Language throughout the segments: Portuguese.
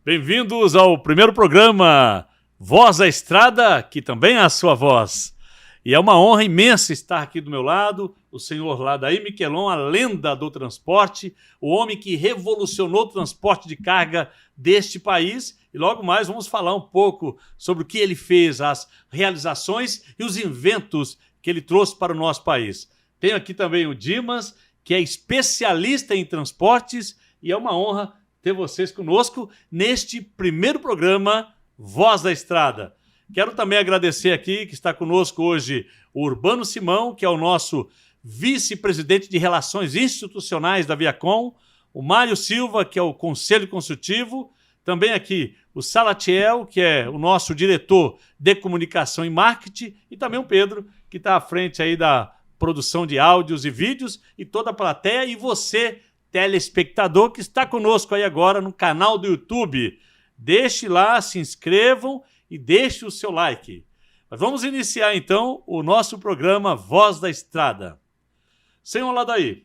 Bem-vindos ao primeiro programa Voz da Estrada, que também é a sua voz. E é uma honra imensa estar aqui do meu lado, o senhor Ladair Miquelon, a lenda do transporte, o homem que revolucionou o transporte de carga deste país. E logo mais vamos falar um pouco sobre o que ele fez, as realizações e os inventos que ele trouxe para o nosso país. Tenho aqui também o Dimas, que é especialista em transportes, e é uma honra ter vocês conosco neste primeiro programa Voz da Estrada. Quero também agradecer aqui que está conosco hoje o Urbano Simão, que é o nosso vice-presidente de Relações Institucionais da Viacom, o Mário Silva, que é o Conselho Consultivo, também aqui o Salatiel, que é o nosso diretor de Comunicação e Marketing, e também o Pedro, que está à frente aí da produção de áudios e vídeos, e toda a plateia, e você, telespectador que está conosco aí agora no canal do YouTube. Deixe lá, se inscrevam e deixe o seu like. Mas vamos iniciar então o nosso programa Voz da Estrada. Senhor Ladair,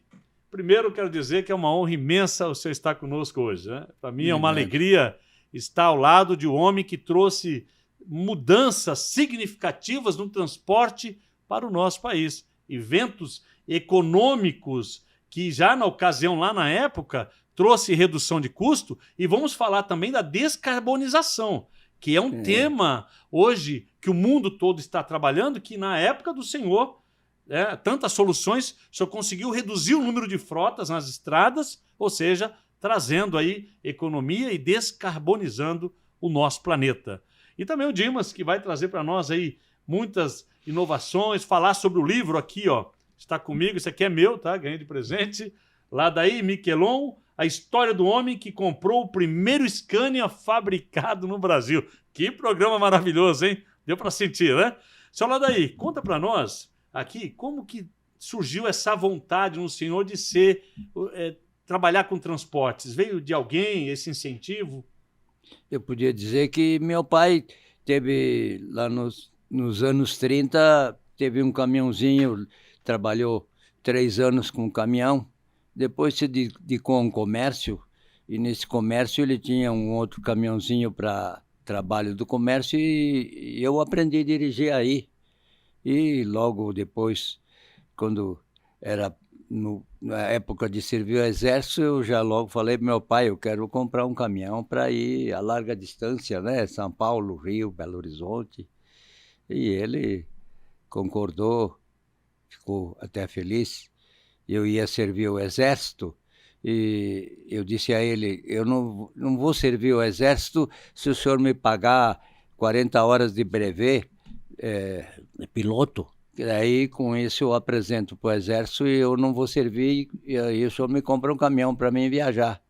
primeiro quero dizer que é uma honra imensa o senhor estar conosco hoje, né? Para mim é uma alegria estar ao lado de um homem que trouxe mudanças significativas no transporte para o nosso país. Eventos econômicos que já na ocasião, lá na época, trouxe redução de custo, e vamos falar também da descarbonização, que é um tema hoje que o mundo todo está trabalhando, que na época do senhor, tantas soluções, o senhor conseguiu reduzir o número de frotas nas estradas, ou seja, trazendo aí economia e descarbonizando o nosso planeta. E também o Dimas, que vai trazer para nós aí muitas inovações, falar sobre o livro aqui, ó, está comigo, isso aqui é meu, tá? Ganhei de presente. Ladair Miquelon, a história do homem que comprou o primeiro Scania fabricado no Brasil. Que programa maravilhoso, hein? Deu para sentir, né? Seu Ladair, conta para nós aqui como que surgiu essa vontade no senhor de trabalhar com transportes. Veio de alguém esse incentivo? Eu podia dizer que meu pai teve, lá nos anos 30, teve um caminhãozinho, trabalhou 3 anos com caminhão, depois se dedicou a um comércio, e nesse comércio ele tinha um outro caminhãozinho para trabalho do comércio, e eu aprendi a dirigir aí. E logo depois, quando era na época de servir o exército, eu já logo falei para meu pai, eu quero comprar um caminhão para ir a larga distância, né? São Paulo, Rio, Belo Horizonte. E ele concordou, ficou até feliz. Eu ia servir o exército e eu disse a ele, eu não vou servir o exército se o senhor me pagar 40 horas de brevet, piloto. Aí, com isso, eu apresento para o exército e eu não vou servir, e aí o senhor me compra um caminhão para mim viajar.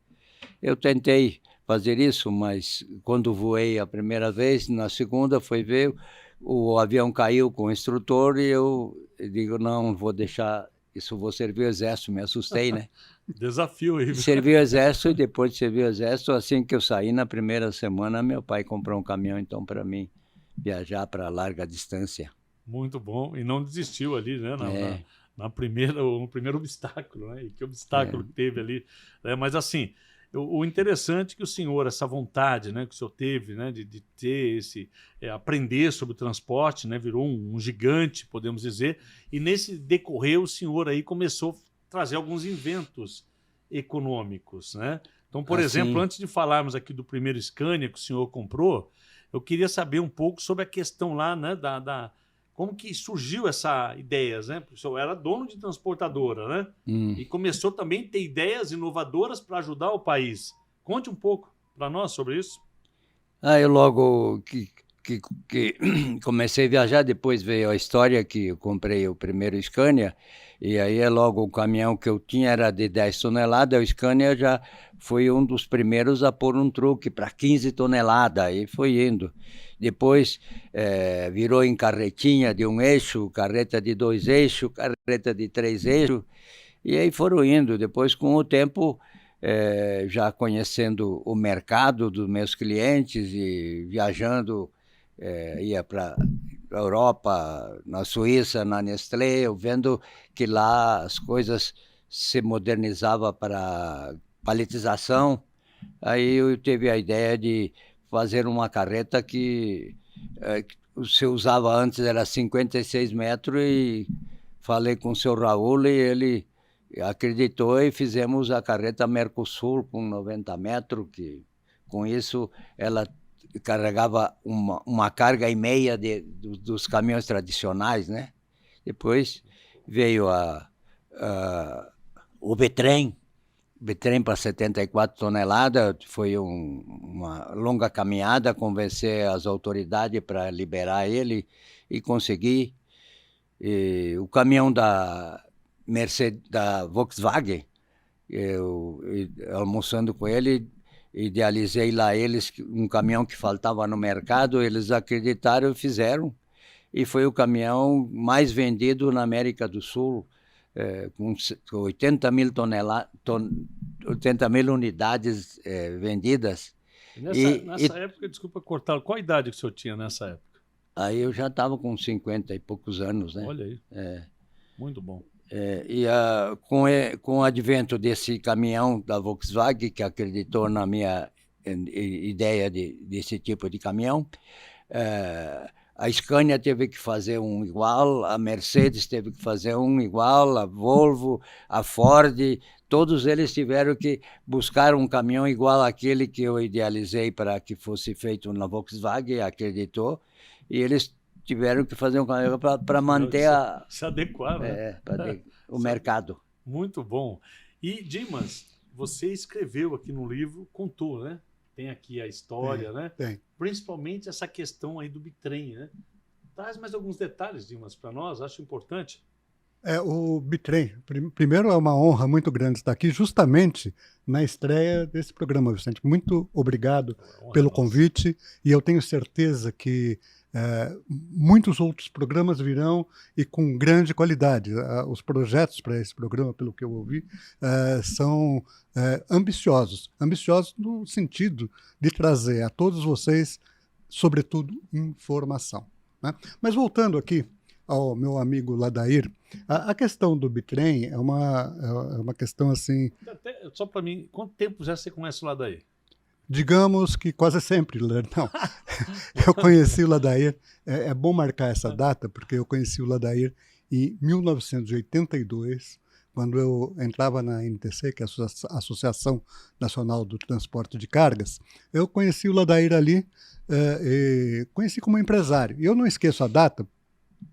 Eu tentei fazer isso, mas quando voei a primeira vez, na segunda foi ver, o avião caiu com o instrutor e eu digo, não vou deixar, isso vou servir o exército, me assustei, né? Desafio aí. Servi o exército, e depois de servir o exército, assim que eu saí, na primeira semana, meu pai comprou um caminhão então para mim viajar para larga distância. Muito bom. E não desistiu ali, né? No primeiro obstáculo, né? E que obstáculo que teve ali. Mas assim, o interessante é que o senhor, essa vontade, né, que o senhor teve, né, de ter aprender sobre o transporte, né, virou um gigante, podemos dizer, e nesse decorrer o senhor aí começou a trazer alguns inventos econômicos, né? Então, por exemplo, antes de falarmos aqui do primeiro Scania que o senhor comprou, eu queria saber um pouco sobre a questão lá, né, como que surgiu essa ideia, né? Porque o senhor era dono de transportadora, né? E começou também a ter ideias inovadoras para ajudar o país. Conte um pouco para nós sobre isso. Eu logo que comecei a viajar, depois veio a história que eu comprei o primeiro Scania, e aí logo o caminhão que eu tinha era de 10 toneladas, o Scania já foi um dos primeiros a pôr um truque para 15 toneladas, e foi indo. Depois virou em carretinha de 1 eixo, carreta de 2 eixos, carreta de 3 eixos, e aí foram indo. Depois, com o tempo, já conhecendo o mercado dos meus clientes e viajando, ia para a Europa, na Suíça, na Nestlé, eu vendo que lá as coisas se modernizavam para paletização, Aí eu tive a ideia de fazer uma carreta que se usava antes, era 56 metros, e falei com o seu Raul e ele acreditou e fizemos a carreta Mercosul com 90 metros, que com isso ela carregava uma carga e meia dos caminhões tradicionais, né? Depois veio o Bitrem para 74 toneladas, foi uma longa caminhada, convencer as autoridades para liberar ele e conseguir. E o caminhão da Volkswagen, eu almoçando com ele, idealizei lá eles um caminhão que faltava no mercado, eles acreditaram e fizeram, e foi o caminhão mais vendido na América do Sul, com 80 mil 80 mil unidades vendidas. Nessa época, desculpa cortar, qual a idade que o senhor tinha nessa época? Aí eu já estava com 50 e poucos anos, né? Olha aí, muito bom. Com o advento desse caminhão da Volkswagen, que acreditou na minha ideia desse tipo de caminhão, a Scania teve que fazer um igual, a Mercedes teve que fazer um igual, a Volvo, a Ford, todos eles tiveram que buscar um caminhão igual àquele que eu idealizei para que fosse feito na Volkswagen, acreditou, e eles tiveram que fazer um caminhão para manter se adequar, né? O mercado. Muito bom. E, Dimas, você escreveu aqui no livro, contou, né? Tem aqui a história, né? Tem. Principalmente essa questão aí do bitrem, né? Traz mais alguns detalhes, Dimas, para nós, acho importante. O bitrem, primeiro é uma honra muito grande estar aqui, justamente na estreia desse programa, Vicente. Muito obrigado pelo convite, e eu tenho certeza que muitos outros programas virão e com grande qualidade. Os projetos para esse programa, pelo que eu ouvi, são ambiciosos no sentido de trazer a todos vocês, sobretudo, informação, né? Mas voltando aqui ao meu amigo Ladair, a questão do bitrem é uma questão assim... Só para mim, quanto tempo já você conhece o Ladair? Digamos que quase sempre, não. Eu conheci o Ladair, é bom marcar essa data, porque eu conheci o Ladair em 1982, quando eu entrava na NTC, que é a Associação Nacional do Transporte de Cargas. Eu conheci o Ladair ali, e conheci como empresário. E eu não esqueço a data,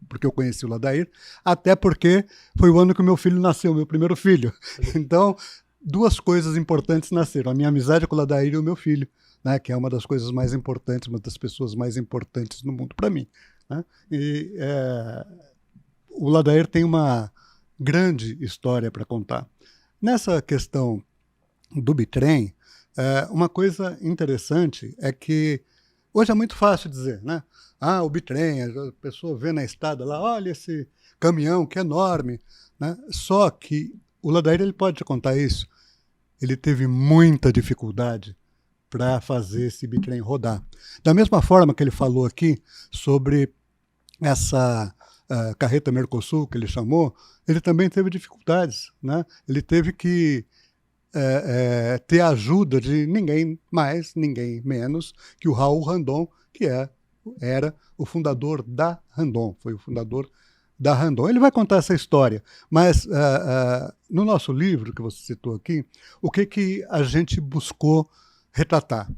porque eu conheci o Ladair, até porque foi o ano que o meu filho nasceu, meu primeiro filho. Então, duas coisas importantes nasceram: a minha amizade com o Ladair e o meu filho, né, que é uma das coisas mais importantes, uma das pessoas mais importantes no mundo para mim, né? E o Ladair tem uma grande história para contar. Nessa questão do bitrem, uma coisa interessante é que hoje é muito fácil dizer, né? O bitrem, a pessoa vê na estrada lá, olha esse caminhão que é enorme, né? Só que o Ladair, ele pode te contar isso, ele teve muita dificuldade para fazer esse bitrem rodar. Da mesma forma que ele falou aqui sobre essa carreta Mercosul, que ele chamou, ele também teve dificuldades, né? Ele teve que ter a ajuda de ninguém mais, ninguém menos que o Raul Randon, que era o fundador da Randon, foi o fundador da Randon. Ele vai contar essa história, mas no nosso livro, que você citou aqui, o que a gente buscou retratar?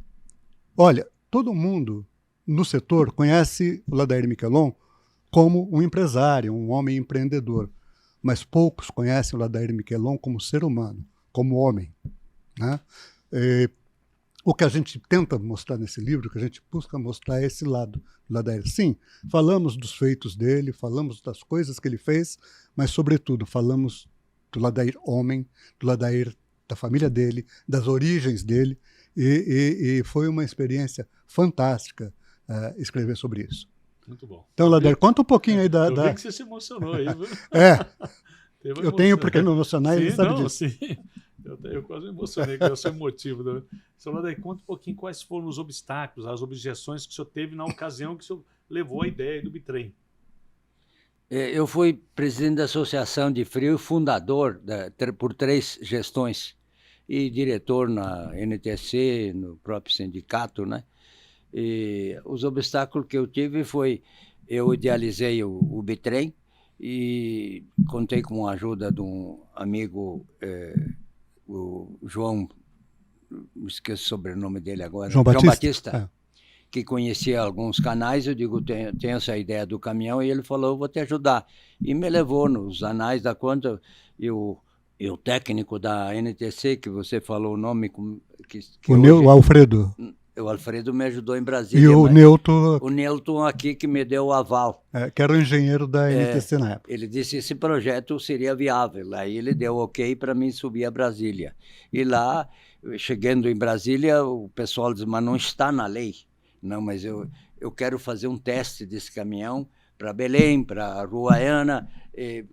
Olha, todo mundo no setor conhece o Ladair Miquelon como um empresário, um homem empreendedor, mas poucos conhecem o Ladair Miquelon como ser humano, como homem, né? O que a gente tenta mostrar nesse livro, que a gente busca mostrar é esse lado do Ladair. Sim, falamos dos feitos dele, falamos das coisas que ele fez, mas, sobretudo, falamos do Ladair homem, do Ladair da família dele, das origens dele, e foi uma experiência fantástica escrever sobre isso. Muito bom. Então, Ladair, conta um pouquinho aí da... Eu vi que você se emocionou aí, viu? Eu tenho porque não emocionar, ele sabe disso. Sim. Eu quase me emocionei com esse motivo. Né? Seu Ladair, conta um pouquinho quais foram os obstáculos, as objeções que o senhor teve na ocasião que o senhor levou a ideia do bitrem. Eu fui presidente da Associação de Frio e fundador por 3 gestões. e diretor na NTC, no próprio sindicato, né? E os obstáculos que eu tive foi, eu idealizei o bitrem e contei com a ajuda de um amigo, o João, esqueço o sobrenome dele agora, João Batista. Que conhecia alguns canais. Eu digo, tenho essa ideia do caminhão, e ele falou, eu vou te ajudar. E me levou nos anais da conta, e o técnico da NTC, que você falou o nome... O Alfredo. O Alfredo me ajudou em Brasília. E o Newton... O Newton aqui que me deu o aval. Que era o engenheiro da NTC na época. Ele disse que esse projeto seria viável. Aí ele deu ok para mim subir a Brasília. E lá, chegando em Brasília, o pessoal disse, mas não está na lei. Não, mas eu quero fazer um teste desse caminhão para Belém, para Uruguaiana,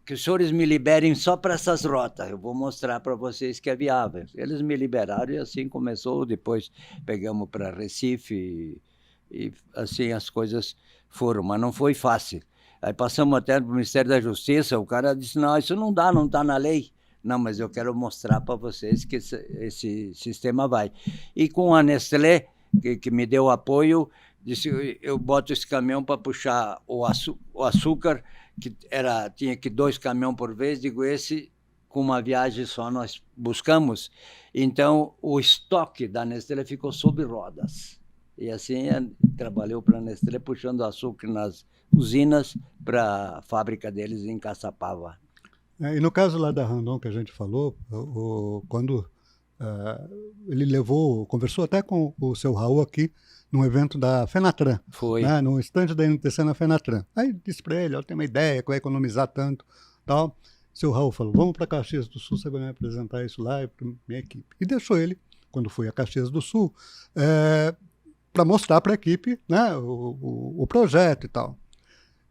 que os senhores me liberem só para essas rotas. Eu vou mostrar para vocês que é viável. Eles me liberaram e assim começou. Depois pegamos para Recife e assim as coisas foram, mas não foi fácil. Aí passamos até no Ministério da Justiça, o cara disse, não, isso não dá, não está na lei. Não, mas eu quero mostrar para vocês que esse sistema vai. E com a Nestlé, que me deu apoio, disse, eu boto esse caminhão para puxar o açúcar, que tinha que 2 caminhões por vez, digo, esse com uma viagem só nós buscamos. Então, o estoque da Nestlé ficou sob rodas. E assim, trabalhou para a Nestlé, puxando açúcar nas usinas para a fábrica deles em Caçapava. E no caso lá da Randon que a gente falou, quando ele conversou até com o seu Raul aqui, num evento da Fenatran. Foi. Né, no estande da NTC na Fenatran. Aí disse para ele, tem uma ideia que vai economizar tanto, tal. Seu Raul falou, vamos para Caxias do Sul, você vai me apresentar isso lá para minha equipe. E deixou ele, quando foi a Caxias do Sul, para mostrar para a equipe, né, o projeto e tal.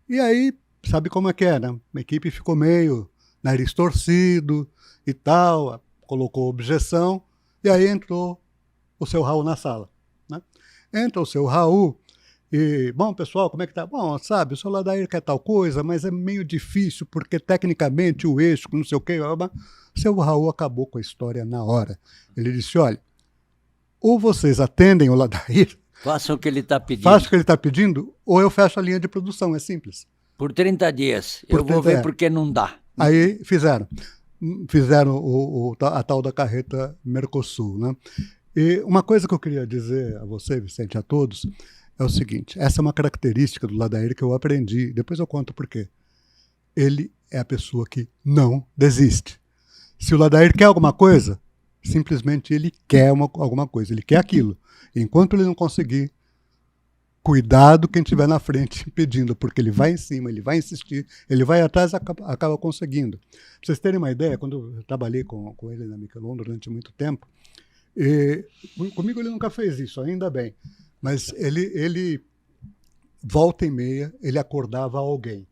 E aí, sabe como é que é, né? A equipe ficou meio nariz torcido e tal, colocou objeção, e aí entrou o seu Raul na sala. Né? Entra o seu Raul e, bom, pessoal, como é que tá? Bom, sabe, o seu Ladair quer tal coisa, mas é meio difícil, porque tecnicamente o eixo, não sei o quê, o seu Raul acabou com a história na hora. Ele disse, olha, ou vocês atendem o Ladair, façam o que ele está pedindo. Faço o que ele está pedindo, ou eu fecho a linha de produção, é simples. Por 30 dias, eu vou ver porque não dá. Aí fizeram a tal da carreta Mercosul, né? E uma coisa que eu queria dizer a você, Vicente, a todos, é o seguinte, essa é uma característica do Ladair que eu aprendi, depois eu conto por quê. Ele é a pessoa que não desiste. Se o Ladair quer alguma coisa, simplesmente ele quer alguma coisa, ele quer aquilo. Enquanto ele não conseguir, cuidado quem estiver na frente pedindo, porque ele vai em cima, ele vai insistir, ele vai atrás e acaba conseguindo. Pra vocês terem uma ideia, quando eu trabalhei com ele na Michelon durante muito tempo, comigo ele nunca fez isso, ainda bem, mas ele volta e meia, ele acordava alguém.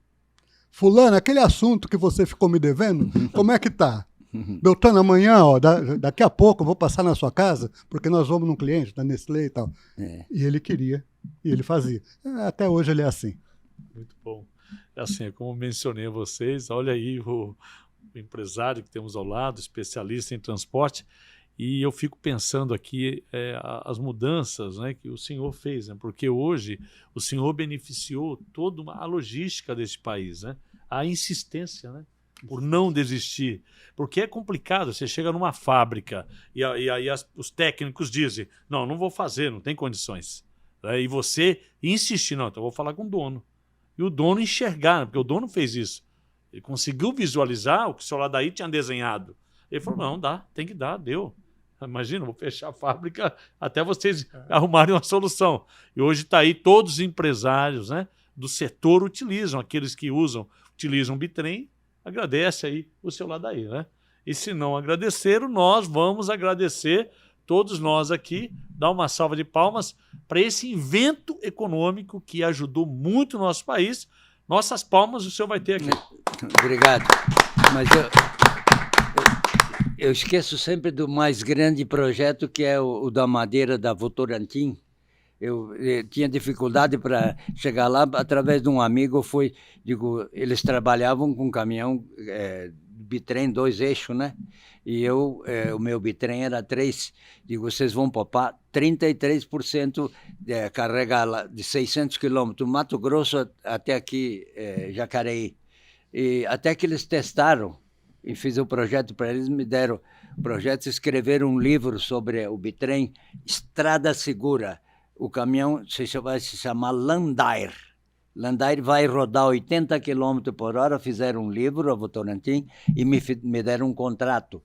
Fulano, aquele assunto que você ficou me devendo, como é que tá? Beltrano, amanhã, daqui a pouco eu vou passar na sua casa, porque nós vamos num cliente da Nestlé e tal. E ele queria, e ele fazia. Até hoje ele é assim. Muito bom. É assim, como mencionei a vocês, olha aí o empresário que temos ao lado, especialista em transporte, e eu fico pensando aqui as mudanças, né, que o senhor fez, né, porque hoje o senhor beneficiou toda a logística desse país, né, a insistência, né, por não desistir, porque é complicado, você chega numa fábrica e aí os técnicos dizem, não vou fazer, não tem condições, e você insistir, não, então eu vou falar com o dono, e o dono enxergar, porque o dono fez isso, ele conseguiu visualizar o que o senhor Ladair tinha desenhado, ele falou, não, dá, tem que dar, deu, imagina, vou fechar a fábrica até vocês arrumarem uma solução, e hoje está aí, todos os empresários, né, do setor utilizam, aqueles que utilizam o bitrem, agradece aí o seu Ladair, né? E se não agradeceram, nós vamos agradecer, todos nós aqui, dar uma salva de palmas para esse invento econômico que ajudou muito o nosso país. Nossas palmas o senhor vai ter aqui. Obrigado. Mas eu esqueço sempre do mais grande projeto, que é o da madeira da Votorantim. Eu tinha dificuldade para chegar lá, através de um amigo, eles trabalhavam com caminhão bitrem, 2 eixos, né? E o meu bitrem era 3. Digo, vocês vão poupar 33% de carregar lá de 600 quilômetros, Mato Grosso até aqui, Jacareí. E até que eles testaram, e fiz o projeto para eles, me deram o projeto, escreveram um livro sobre o bitrem, Estrada Segura. O caminhão vai se chamar Landair. Landair vai rodar 80 km por hora, fizeram um livro, a Votorantim, e me deram um contrato.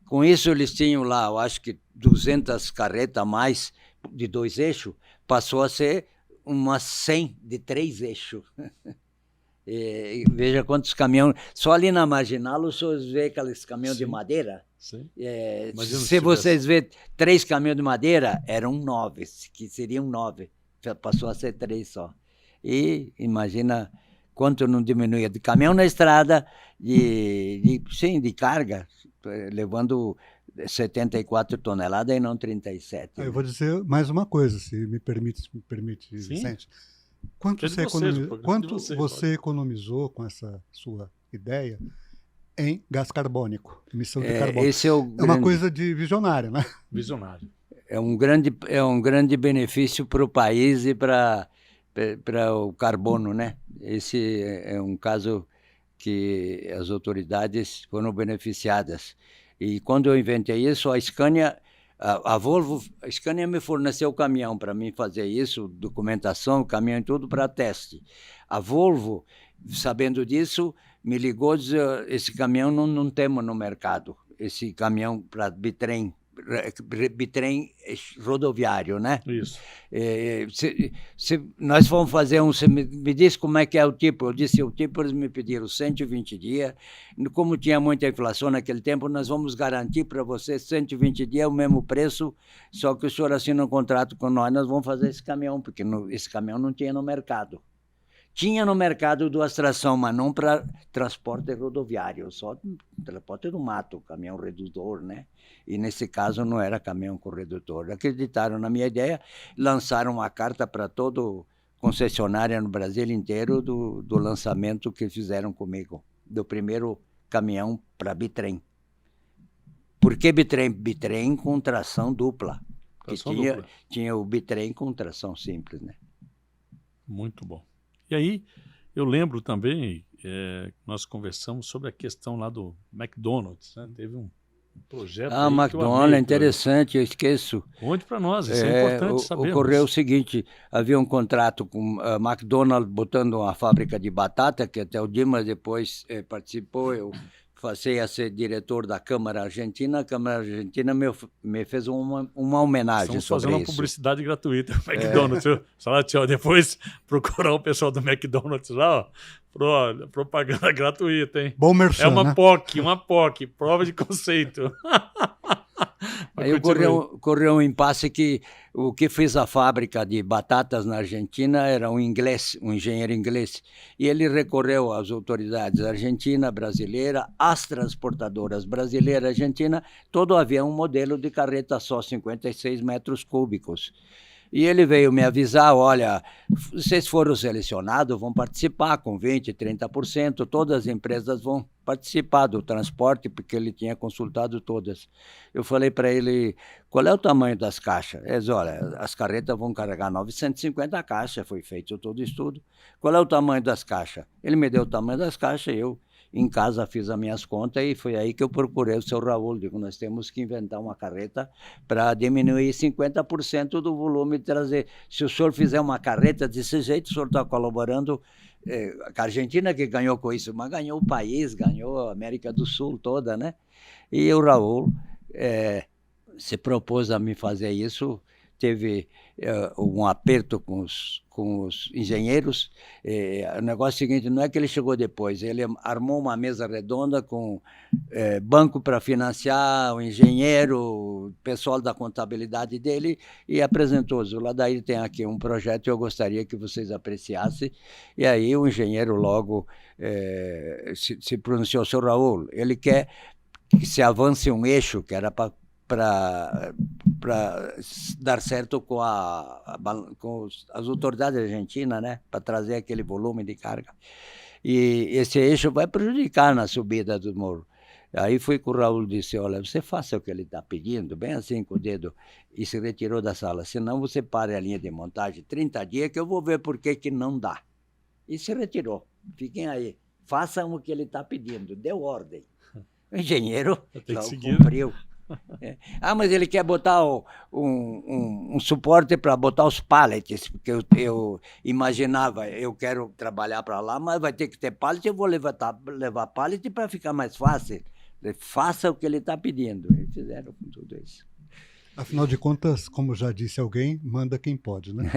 Com isso, eles tinham lá, eu acho que 200 carretas a mais de 2 eixos, passou a ser umas 100 de 3 eixos. E veja quantos caminhões. Só ali na Marginal, os senhores vê aqueles caminhões de madeira. Sim. Se vocês verem 3 caminhões de madeira, eram 9, que seriam 9. Passou a ser 3 só. E imagina quanto não diminuía de caminhão na estrada, de carga, levando 74 toneladas e não 37. Eu vou dizer mais uma coisa, se me permite, Sim. Vicente. Quanto você economizou com essa sua ideia em gás carbônico, emissão de carbono? Esse é uma coisa de visionário, né? Visionário. É um grande benefício para o país e para o carbono, né? Esse é um caso que as autoridades foram beneficiadas. E quando eu inventei isso, a Scania... A Scania me forneceu o caminhão para mim fazer isso, documentação, caminhão e tudo para teste. A Volvo, sabendo disso, me ligou e disse, esse caminhão não temos no mercado, esse caminhão para bitrem rodoviário, né? Isso. Nós vamos fazer você me disse como é que é o tipo. Eu disse o tipo, eles me pediram 120 dias. Como tinha muita inflação naquele tempo, nós vamos garantir para você 120 dias o mesmo preço, só que o senhor assina um contrato com nós vamos fazer esse caminhão, porque esse caminhão não tinha no mercado. Tinha no mercado 2 tração, mas não para transporte rodoviário, só transporte do mato, caminhão redutor, né? E nesse caso não era caminhão com redutor. Acreditaram na minha ideia, lançaram uma carta para todo concessionária no Brasil inteiro do lançamento que fizeram comigo, do primeiro caminhão para bitrem. Por que bitrem? Bitrem com tração dupla. Tinha o bitrem com tração simples, né? Muito bom. E aí, eu lembro também, nós conversamos sobre a questão lá do McDonald's, né? Teve um projeto aí McDonald's, é interessante, eu esqueço. Conte para nós, isso é importante saber. Ocorreu o seguinte, havia um contrato com a McDonald's botando uma fábrica de batata, que até o Dimas depois participou, eu passei a ser diretor da Câmara Argentina, a Câmara Argentina me fez uma homenagem. Estamos sobre fazendo uma publicidade gratuita no McDonald's. Salatiel, depois procurar o pessoal do McDonald's lá, ó, propaganda gratuita, hein? Bom merchan, é uma né? POC, prova de conceito. Aí ocorreu um impasse que o que fez a fábrica de batatas na Argentina era um engenheiro inglês, e ele recorreu às autoridades argentina, brasileira, às transportadoras brasileira e argentina, todo havia um modelo de carreta só, 56 metros cúbicos. E ele veio me avisar, olha, vocês foram selecionados, vão participar com 20%, 30%, todas as empresas vão participar do transporte, porque ele tinha consultado todas. Eu falei para ele, qual é o tamanho das caixas? Ele disse, olha, as carretas vão carregar 950 caixas, foi feito todo o estudo. Qual é o tamanho das caixas? Ele me deu o tamanho das caixas, eu em casa fiz as minhas contas e foi aí que eu procurei o seu Raul. Digo, nós temos que inventar uma carreta para diminuir 50% do volume de trazer. Se o senhor fizer uma carreta desse jeito, o senhor está colaborando com a Argentina, que ganhou com isso, mas ganhou o país, ganhou a América do Sul toda, né? E o Raul se propôs a me fazer isso. Teve um aperto com os engenheiros. O negócio é o seguinte, não é que ele chegou depois, ele armou uma mesa redonda com banco para financiar, o engenheiro, o pessoal da contabilidade dele, e apresentou. O Ladair tem aqui um projeto e eu gostaria que vocês apreciassem. E aí o engenheiro logo se pronunciou, seu Raul, ele quer que se avance um eixo, que era para dar certo com as autoridades argentinas, né? Para trazer aquele volume de carga. E esse eixo vai prejudicar na subida do morro. Aí foi que o Raul disse, olha, você faça o que ele está pedindo, bem assim com o dedo, e se retirou da sala. Senão você para a linha de montagem 30 dias que eu vou ver por que não dá. E se retirou. Fiquem aí. Façam o que ele está pedindo. Deu ordem. O engenheiro cumpriu. É. Ah, mas ele quer botar um suporte para botar os pallets, porque eu imaginava, eu quero trabalhar para lá, mas vai ter que ter pallet, eu vou levar pallet para ficar mais fácil. Faça o que ele está pedindo. Eles fizeram com tudo isso. Afinal de contas, como já disse alguém, manda quem pode, né?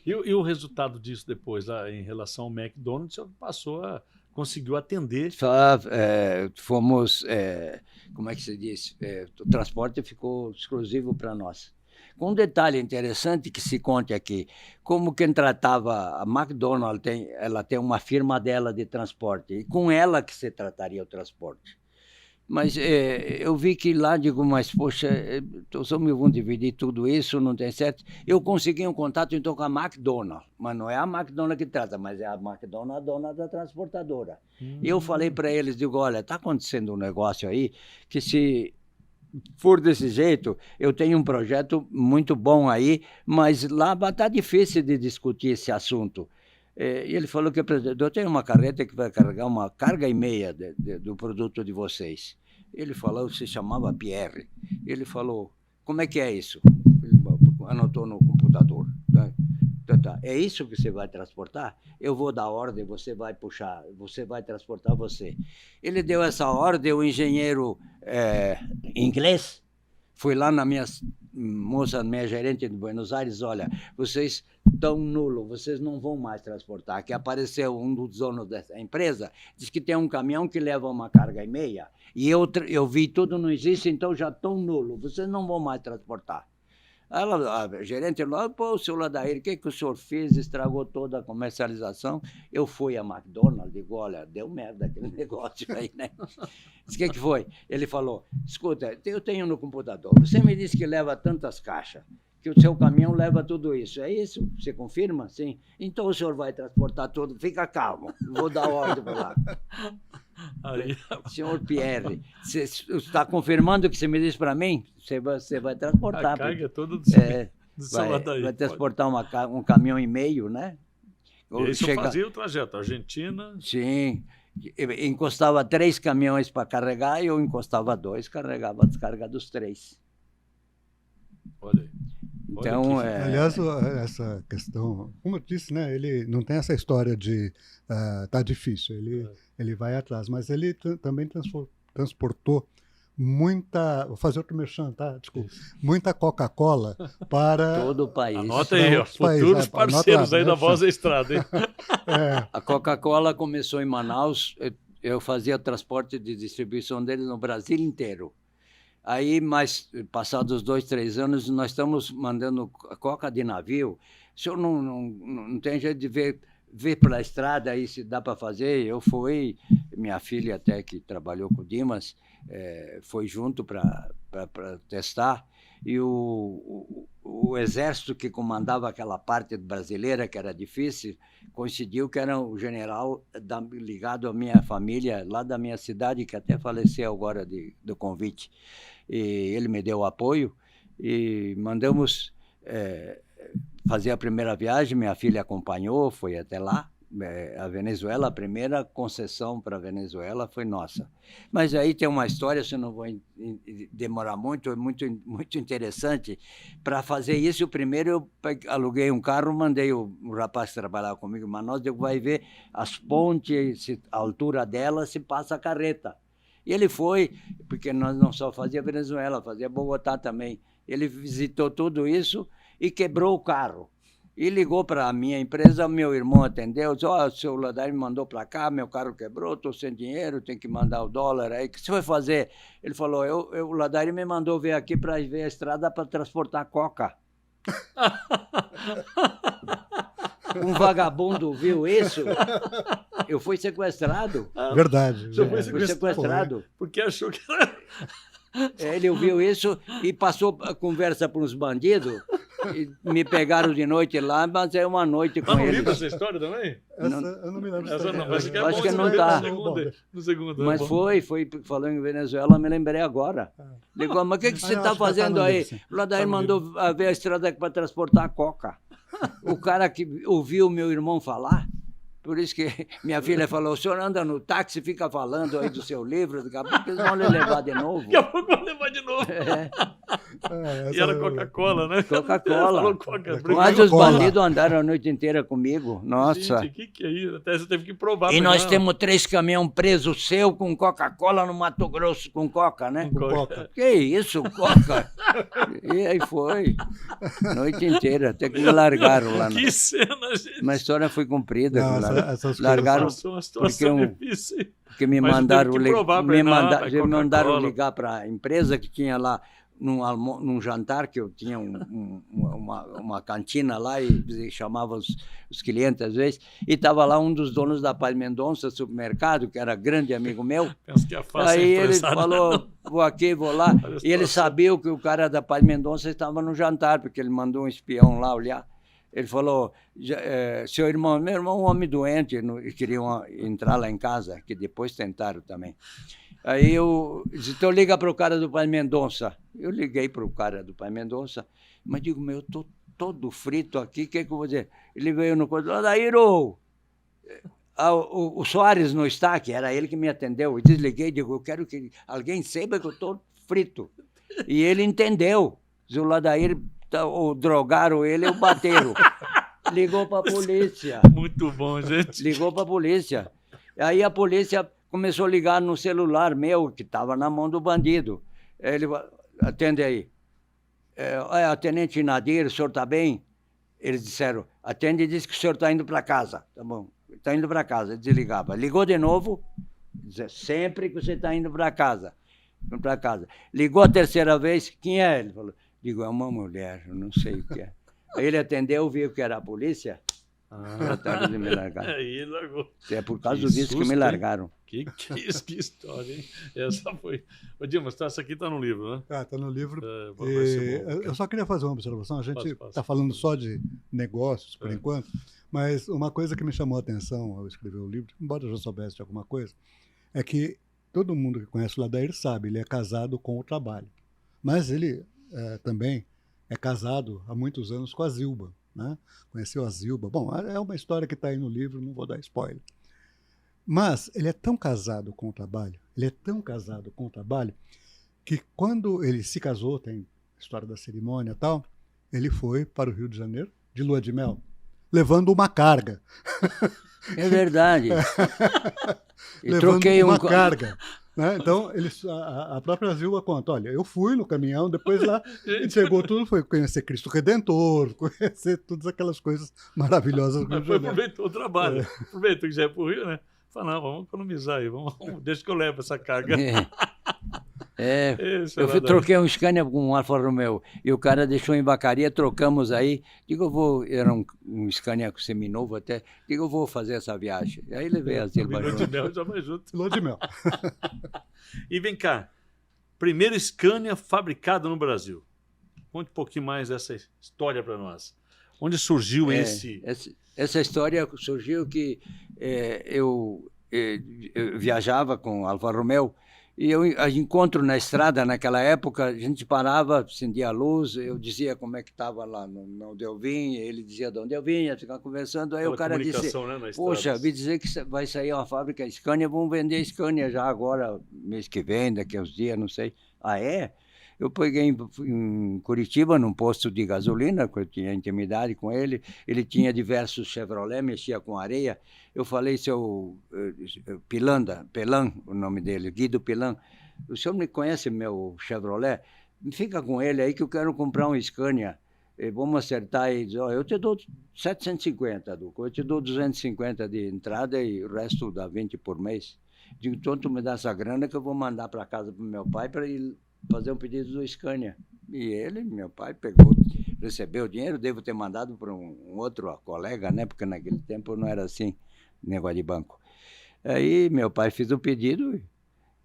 E o resultado disso depois, lá, em relação ao McDonald's, você conseguiu atender? Fomos, como é que se diz? O transporte ficou exclusivo para nós. Com um detalhe interessante que se conte aqui, como quem tratava a McDonald's, ela tem uma firma dela de transporte, e com ela que se trataria o transporte. Mas eu vi que lá, digo, mas poxa, os homens vão dividir tudo isso, não tem certo. Eu consegui um contato então com a McDonald's, mas não é a McDonald's que trata, mas é a McDonald's, a dona da transportadora. E eu falei para eles, digo, olha, está acontecendo um negócio aí, que se for desse jeito, eu tenho um projeto muito bom aí, mas lá está difícil de discutir esse assunto. E ele falou que eu tenho uma carreta que vai carregar uma carga e meia do produto de vocês. Ele falou, se chamava Pierre. Ele falou, como é que é isso? Ele anotou no computador. Tá. É isso que você vai transportar? Eu vou dar ordem, você vai puxar, você vai transportar você. Ele deu essa ordem, o engenheiro inglês foi lá na minha gerente de Buenos Aires, olha, vocês estão nulo, vocês não vão mais transportar. Que apareceu um dos donos dessa empresa, diz que tem um caminhão que leva uma carga e meia, e eu vi tudo, não existe, então já estão nulo, vocês não vão mais transportar. A gerente falou, pô, senhor Ladair, o que o senhor fez? Estragou toda a comercialização. Eu fui a McDonald's, digo, olha, deu merda aquele negócio aí, né? Disse, o que foi? Ele falou, escuta, eu tenho no computador, você me disse que leva tantas caixas, que o seu caminhão leva tudo isso, é isso? Você confirma? Sim. Então o senhor vai transportar tudo, fica calmo, vou dar ordem para lá. Aí. Senhor Pierre, você está confirmando o que você me disse para mim? Você vai transportar. A carga toda do seu Ladair. Vai transportar um caminhão e meio, né? E isso fazia o trajeto, Argentina... Sim, encostava 3 caminhões para carregar e eu encostava 2, carregava a descarga dos 3. Olha aí. Então, aliás, essa questão, como eu disse, né, ele não tem essa história de tá difícil, ele vai atrás, mas ele também transportou muita, vou fazer outro merchan, tá? Desculpa, muita Coca-Cola para todo o país. Anota aí, futuros parceiros aí da Voz da Estrada, hein? A Coca-Cola começou em Manaus, eu fazia transporte de distribuição deles no Brasil inteiro. Aí, mas passados 2, 3 anos, nós estamos mandando coca de navio. O senhor não tem jeito de ver pela estrada aí se dá para fazer? Eu fui, minha filha até que trabalhou com o Dimas, foi junto para testar. E o exército que comandava aquela parte brasileira, que era difícil, coincidiu que era o general ligado à minha família, lá da minha cidade, que até faleceu agora do convite. E ele me deu apoio e mandamos fazer a primeira viagem. Minha filha acompanhou, foi até lá. A Venezuela, a primeira concessão para a Venezuela foi nossa. Mas aí tem uma história, se não vou demorar muito, é muito interessante. Para fazer isso, primeiro eu aluguei um carro, mandei o rapaz trabalhar comigo em Manaus, eu vai ver as pontes, a altura dela, se passa a carreta. E ele foi, porque nós não só fazia Venezuela, fazia Bogotá também. Ele visitou tudo isso e quebrou o carro. E ligou para a minha empresa, meu irmão atendeu, disse, o seu Ladair me mandou para cá, meu carro quebrou, estou sem dinheiro, tenho que mandar o dólar aí, o que você vai fazer? Ele falou, o Ladair me mandou vir aqui para ver a estrada para transportar coca. Um vagabundo viu isso? Eu fui sequestrado. Verdade. Fui sequestrado. Porque achou que era... Ele ouviu isso e passou a conversa para uns bandidos E me pegaram de noite lá, mas é uma noite com Tá no eles. livro essa história também? Essa, eu não me lembro. Essa não, mas que é Acho bom que você não ver tá. no segundo. Mas é bom. foi, falando em Venezuela, eu me lembrei agora. Ligou, mas o que você não, está acho que tá fazendo no aí? livro, sim. O Ladair Tá no mandou ver a estrada para transportar a coca. O cara que ouviu meu irmão falar, por isso que minha filha falou, o senhor anda no táxi, fica falando aí do seu livro, daqui a pouco eles vão lhe levar de novo. Daqui a pouco vai levar de novo. É, E era Coca-Cola, né? Coca-Cola. Falou Coca. mas os Coca-Cola. bandidos andaram a noite inteira comigo. Nossa. Gente, o que é isso? Até você teve que provar. E pra nós não. temos 3 caminhões presos seu com Coca-Cola no Mato Grosso, com Coca, né? Com Coca. Que isso, Coca? E aí foi. Noite inteira, até que me largaram lá. Que cena, gente. Mas a história foi cumprida. Não, claro. essas coisas- Largaram Nossa, uma situação difícil. porque me Mas mandaram, teve que provar pra ele, não, é me mandaram Coca-Cola. ligar para a empresa que tinha lá num jantar, que eu tinha uma cantina lá e chamava os clientes às vezes, e estava lá um dos donos da Palha Mendonça supermercado, que era grande amigo meu. Penso que é fácil. Aí ele empresário, falou, não. vou aqui, vou lá. Olha a E ele situação. sabia que o cara da Palha Mendonça estava no jantar, porque ele mandou um espião lá olhar. Ele falou, seu irmão, meu irmão é um homem doente, e queriam entrar lá em casa, que depois tentaram também. Aí eu disse, então liga para o cara do Pai Mendonça. Eu liguei para o cara do Pai Mendonça, mas digo, meu, eu estou todo frito aqui, o que eu vou dizer? Ele veio no corredor, Ladairo, o Soares não está, que era ele que me atendeu. Eu desliguei, digo, eu quero que alguém saiba que eu estou frito. E ele entendeu. O Ladair, ou drogaram ele ou bateram. Ligou para a polícia. Muito bom, gente. Ligou para a polícia. Aí a polícia começou a ligar no celular meu, que estava na mão do bandido. Ele atende aí. Tenente Nadir, o senhor está bem? Eles disseram, atende e disse que o senhor está indo para casa. Tá bom, está indo para casa. Ele desligava. Ligou de novo, dizia, sempre que você está indo para casa. Para casa. Ligou a terceira vez, quem é? Ele falou, digo, é uma mulher, eu não sei o que é. Aí ele atendeu, viu que era a polícia, trataram de me largar. Aí largou. É por causa Que disso que susto, me hein? largaram. Que história, hein? Essa foi. Ô, Dimas, essa aqui tá no livro, né? Tá no livro. Vai ser bom. Eu só queria fazer uma observação. A gente Pode. está falando só de negócios, por enquanto, mas uma coisa que me chamou a atenção ao escrever o livro, embora eu já soubesse de alguma coisa, é que todo mundo que conhece o Ladair sabe, ele é casado com o trabalho. Mas ele também é casado há muitos anos com a Zilba, né? Conheceu a Zilba. Bom, é uma história que está aí no livro, não vou dar spoiler. Mas ele é tão casado com o trabalho, que quando ele se casou, tem a história da cerimônia e tal, ele foi para o Rio de Janeiro de lua de mel, levando uma carga. É verdade. E levando troquei uma carga. Né? Então, a própria Zilba conta, olha, eu fui no caminhão, depois lá chegou tudo, foi conhecer Cristo Redentor, conhecer todas aquelas coisas maravilhosas. Mas foi, aproveitou o trabalho. Aproveitou que já é pro Rio, né? Falei, não, vamos economizar aí, deixa que eu levo essa carga. Eu troquei um Scania com um Alfa Romeo e o cara deixou em Vacaria, trocamos aí. Digo, era um Scania seminovo até. Digo, eu vou fazer essa viagem. E aí levei a Zilba Lua junto. de mel já vai junto. Lua de mel. E vem cá, primeiro Scania fabricado no Brasil. Conte um pouquinho mais dessa história para nós. Onde surgiu esse... Essa história surgiu que eu viajava com Alfa Romeo e eu encontro na estrada, naquela época, a gente parava, acendia a luz, eu dizia como é que estava lá, onde eu vinha, ele dizia de onde eu vinha, ficava conversando, aí o cara disse, né, poxa, vi dizer que vai sair uma fábrica Scania, vamos vender Scania já agora, mês que vem, daqui a uns dias, não sei. Ah, é? Eu peguei em Curitiba, num posto de gasolina, que eu tinha intimidade com ele. Ele tinha diversos Chevrolet, mexia com areia. Eu falei, seu Pelan, o nome dele, Guido Pelan, o senhor me conhece meu Chevrolet? Fica com ele aí que eu quero comprar um Scania. Vamos acertar aí. Eu te dou 750, Duco. Eu te dou 250 de entrada e o resto dá 20 por mês. Digo, então tu me dá essa grana que eu vou mandar para casa para meu pai para ele fazer um pedido do Scania. E ele, meu pai, recebeu o dinheiro, devo ter mandado para um outro colega, né? Porque naquele tempo não era assim, negócio de banco. Aí meu pai fez o pedido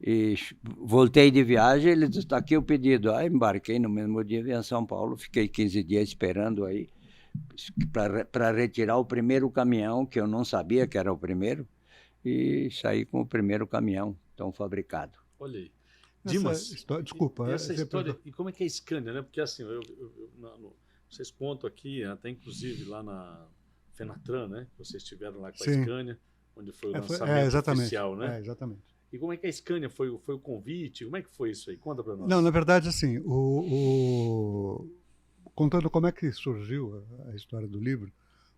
E voltei de viagem, ele disse, está aqui o pedido. Aí embarquei no mesmo dia, vim a São Paulo, fiquei 15 dias esperando aí para retirar o primeiro caminhão, que eu não sabia que era o primeiro, e saí com o primeiro caminhão, então fabricado. Olha aí. Essa Dimas, história, desculpa. essa história, e como é que é a Scania, né? Porque assim, vocês contam aqui, até inclusive lá na Fenatran, né? Vocês estiveram lá com a Sim. Scania, onde foi o lançamento exatamente, oficial, né? Exatamente. E como é que a Scania foi o convite? Como é que foi isso aí? Conta para nós. Não, na verdade, assim, contando como é que surgiu a história do livro,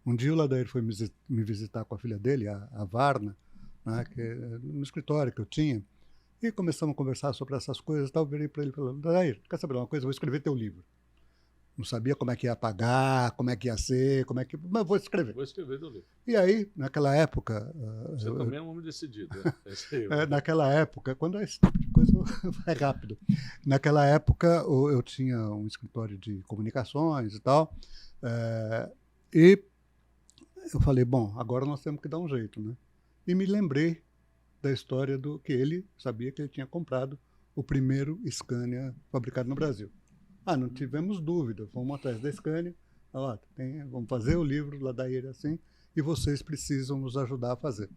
um dia o Ladair foi me visitar com a filha dele, a Varna, né, no escritório que eu tinha, e começamos a conversar sobre essas coisas e tal. Eu virei para ele e falei, Ladair, quer saber uma coisa? Eu vou escrever teu livro. Não sabia como é que ia pagar, como é que ia ser, mas vou escrever. Vou escrever teu livro. E aí, naquela época... Você também é um homem decidido, né? Naquela época, quando esse tipo de coisa é rápido. Naquela época, eu tinha um escritório de comunicações e tal, e eu falei, bom, agora nós temos que dar um jeito, né? E me lembrei da história do que ele sabia que ele tinha comprado o primeiro Scania fabricado no Brasil. Não tivemos dúvida, fomos atrás da Scania, vamos fazer o livro Ladair assim, e vocês precisam nos ajudar a fazer.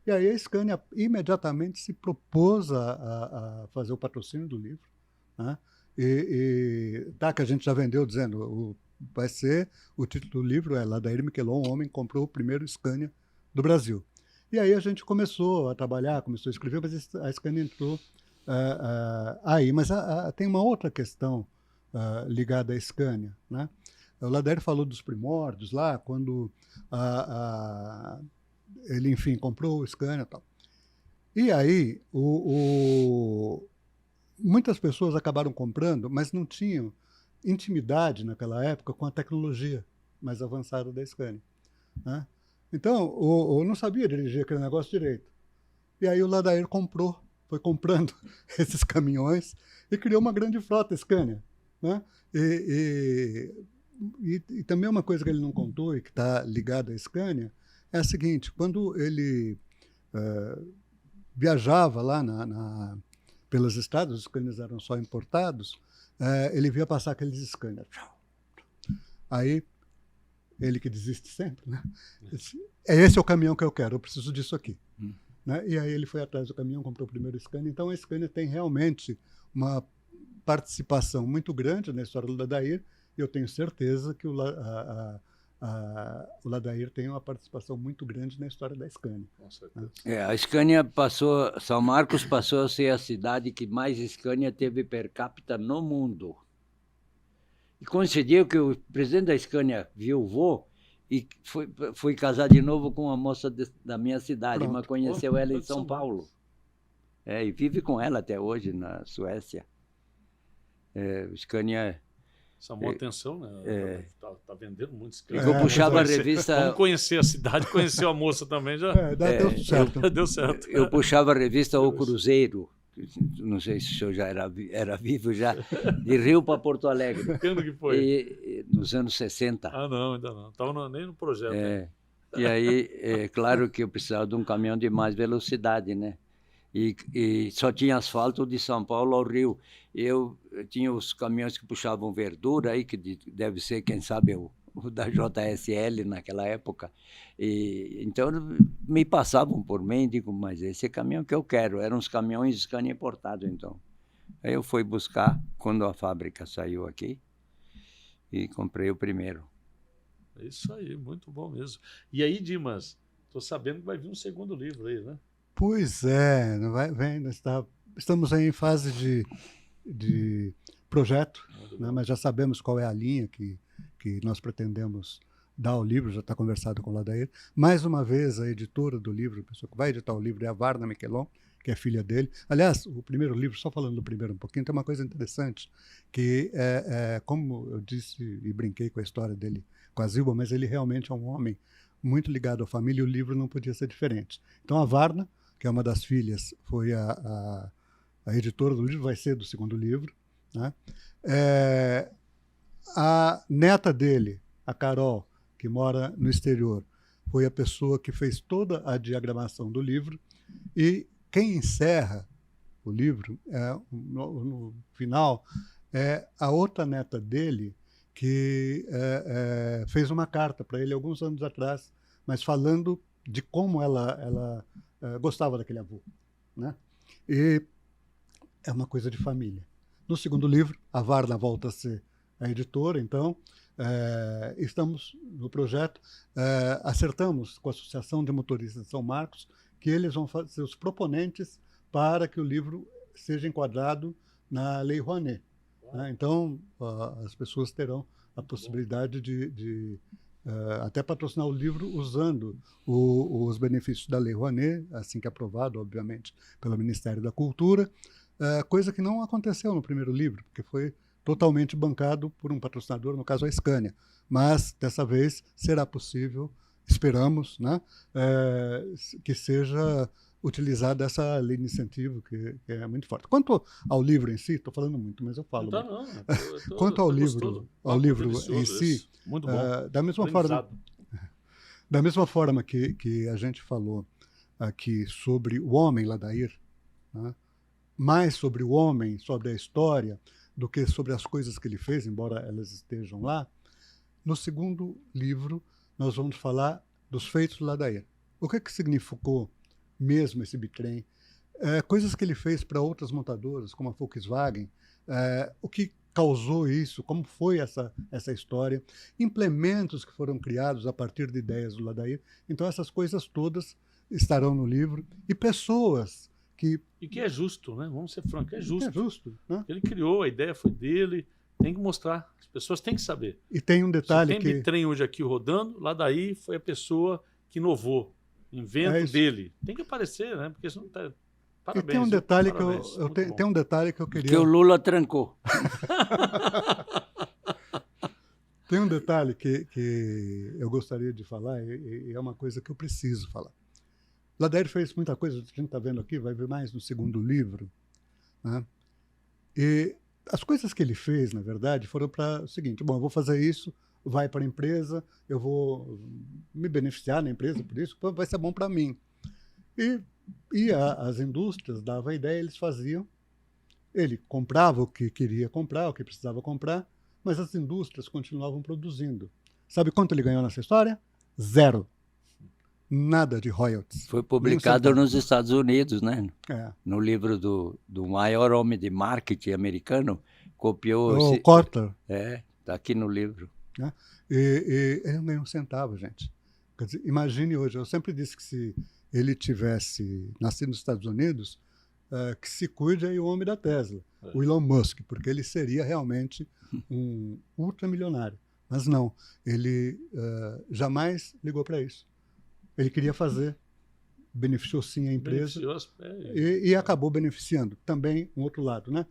E aí a Scania imediatamente se propôs a fazer o patrocínio do livro, né? Que a gente já vendeu dizendo, vai ser, o título do livro é Ladair Miquelon, o homem que comprou o primeiro Scania do Brasil. E aí a gente começou a trabalhar, começou a escrever, mas a Scania entrou aí. Mas tem uma outra questão ligada à Scania, né? O Ladair falou dos primórdios lá, quando ele, enfim, comprou o Scania e tal. E aí, muitas pessoas acabaram comprando, mas não tinham intimidade naquela época com a tecnologia mais avançada da Scania, né? Então, eu não sabia dirigir aquele negócio direito. E aí o Ladair foi comprando esses caminhões e criou uma grande frota Scania, né? E também uma coisa que ele não contou e que está ligada à Scania é a seguinte: quando ele viajava lá pelas estradas, os Scanias eram só importados, ele via passar aqueles Scania. Aí, ele que desiste sempre, né? Esse é o caminhão que eu quero, eu preciso disso aqui. Né? E aí ele foi atrás do caminhão, comprou o primeiro Scania. Então a Scania tem realmente uma participação muito grande na história do Ladair, e eu tenho certeza que o Ladair tem uma participação muito grande na história da Scania. Com certeza. A Scania São Marcos passou a ser a cidade que mais Scania teve per capita no mundo. E coincidiu que o presidente da Scania viuvou e foi casar de novo com uma moça da minha cidade, mas conheceu ela em São Paulo. E vive com ela até hoje na Suécia. O Scania... Chamou atenção, né? Tá vendendo muitos Scania. Eu puxava a revista... Vamos conhecer a cidade, conheceu a moça também já. Deu certo. Deu certo. Eu puxava a revista O Cruzeiro, não sei se o senhor já era vivo já, de Rio para Porto Alegre. Quando que foi? Nos anos 60. Não, ainda não. Estava nem no projeto. E aí, claro que eu precisava de um caminhão de mais velocidade, né? E só tinha asfalto de São Paulo ao Rio. Eu tinha os caminhões que puxavam verdura, aí, que deve ser, quem sabe, o da JSL naquela época. Então, me passavam por mim e digo, mas esse é caminhão que eu quero. Eram os caminhões Scania importados, então. Aí eu fui buscar, quando a fábrica saiu aqui, e comprei o primeiro. É isso aí, muito bom mesmo. E aí, Dimas, estou sabendo que vai vir um segundo livro aí, né? Pois é, estamos aí em fase de projeto, né, mas já sabemos qual é a linha que nós pretendemos dar ao livro, já está conversado com o Ladair. Mais uma vez, a editora do livro, a pessoa que vai editar o livro é a Varna Miquelon, que é filha dele. Aliás, o primeiro livro, só falando do primeiro um pouquinho, tem uma coisa interessante, que como eu disse e brinquei com a história dele com a Zilba, mas ele realmente é um homem muito ligado à família, e o livro não podia ser diferente. Então a Varna, que é uma das filhas, foi a editora do livro, vai ser do segundo livro, né? A neta dele, a Carol, que mora no exterior, foi a pessoa que fez toda a diagramação do livro, e quem encerra o livro, no final, é a outra neta dele que fez uma carta para ele alguns anos atrás, mas falando de como ela gostava daquele avô, né? E é uma coisa de família. No segundo livro, a Varna volta a ser a editora, então estamos no projeto, acertamos com a Associação de Motoristas de São Marcos que eles vão ser os proponentes para que o livro seja enquadrado na Lei Rouanet, né? Então, as pessoas terão a possibilidade de até patrocinar o livro usando os benefícios da Lei Rouanet, assim que aprovado, obviamente, pelo Ministério da Cultura, coisa que não aconteceu no primeiro livro, porque foi totalmente bancado por um patrocinador, no caso a Scania. Mas, dessa vez, será possível, esperamos, né, que seja utilizada essa lei de incentivo, que é muito forte. Quanto ao livro em si, estou falando muito, mas eu falo Não, muito. não. Quanto ao livro em si, muito bom. Da mesma forma que a gente falou aqui sobre o homem Ladair, né, mais sobre o homem, sobre a história, do que sobre as coisas que ele fez, embora elas estejam lá, no segundo livro nós vamos falar dos feitos do Ladair. O que significou mesmo esse bitrem? Coisas que ele fez para outras montadoras, como a Volkswagen, o que causou isso, como foi essa história, implementos que foram criados a partir de ideias do Ladair. Então essas coisas todas estarão no livro, e pessoas que... E que é justo, né? Vamos ser francos, é justo. É justo, né? Ele criou, a ideia foi dele, tem que mostrar, as pessoas têm que saber. E tem um detalhe Se tem bitrem hoje aqui rodando, lá daí foi a pessoa que inovou, invento dele. Tem que aparecer, né? Porque isso não está... Parabéns. E tem um detalhe tem um detalhe que eu queria... Que o Lula trancou. Tem um detalhe que eu gostaria de falar, e é uma coisa que eu preciso falar. Ladair fez muita coisa, a gente está vendo aqui, vai ver mais no segundo livro, né? E as coisas que ele fez, na verdade, foram para o seguinte: bom, eu vou fazer isso, vai para a empresa, eu vou me beneficiar na empresa por isso, vai ser bom para mim. E as indústrias davam a ideia, eles faziam, ele comprava o que queria comprar, o que precisava comprar, mas as indústrias continuavam produzindo. Sabe quanto ele ganhou nessa história? 0. Nada de royalties. Foi publicado nos Estados Unidos, né? No livro do maior homem de marketing americano, copiou... O Kotler. Está aqui no livro. E ele não ganhou um centavo, gente. Quer dizer, imagine hoje, eu sempre disse que se ele tivesse nascido nos Estados Unidos, que se cuide aí o homem da Tesla, o Elon Musk, porque ele seria realmente um ultramilionário. Mas não, ele jamais ligou para isso. Ele queria fazer, beneficiou sim a empresa e acabou beneficiando também um outro lado, né?